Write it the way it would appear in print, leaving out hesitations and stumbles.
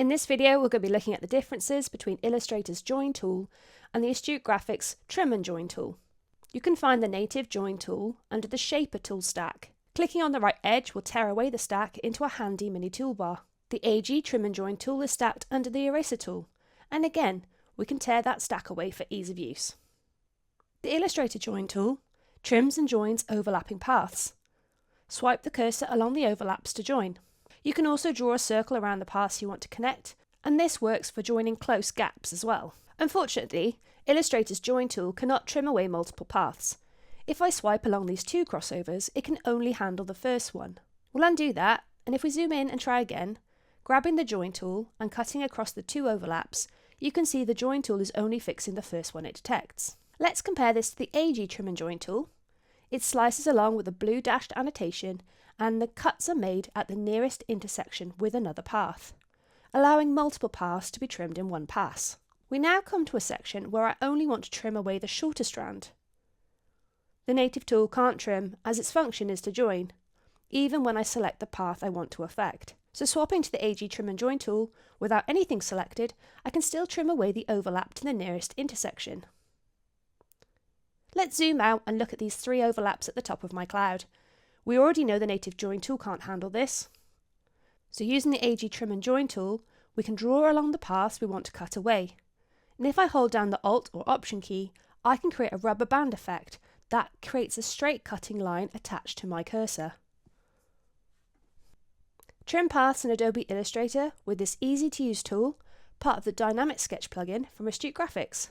In this video, we're going to be looking at the differences between Illustrator's Join tool and the Astute Graphics Trim and Join tool. You can find the native Join tool under the Shaper tool stack. Clicking on the right edge will tear away the stack into a handy mini toolbar. The AG Trim and Join tool is stacked under the Eraser tool, and again, we can tear that stack away for ease of use. The Illustrator Join tool trims and joins overlapping paths. Swipe the cursor along the overlaps to join. You can also draw a circle around the paths you want to connect, and this works for joining close gaps as well. Unfortunately, Illustrator's Join tool cannot trim away multiple paths. If I swipe along these two crossovers, it can only handle the first one. We'll undo that, and if we zoom in and try again, grabbing the Join tool and cutting across the two overlaps, you can see the Join tool is only fixing the first one it detects. Let's compare this to the AG Trim and Join tool. It slices along with a blue dashed annotation, and the cuts are made at the nearest intersection with another path, allowing multiple paths to be trimmed in one pass. We now come to a section where I only want to trim away the shorter strand. The native tool can't trim, as its function is to join, even when I select the path I want to affect. So swapping to the AG Trim and Join tool, without anything selected, I can still trim away the overlap to the nearest intersection. Let's zoom out and look at these three overlaps at the top of my cloud. We already know the native Join tool can't handle this. So using the AG Trim and Join tool, we can draw along the paths we want to cut away. And if I hold down the Alt or Option key, I can create a rubber band effect that creates a straight cutting line attached to my cursor. Trim paths in Adobe Illustrator with this easy to use tool, part of the DynamicSketch plugin from Astute Graphics.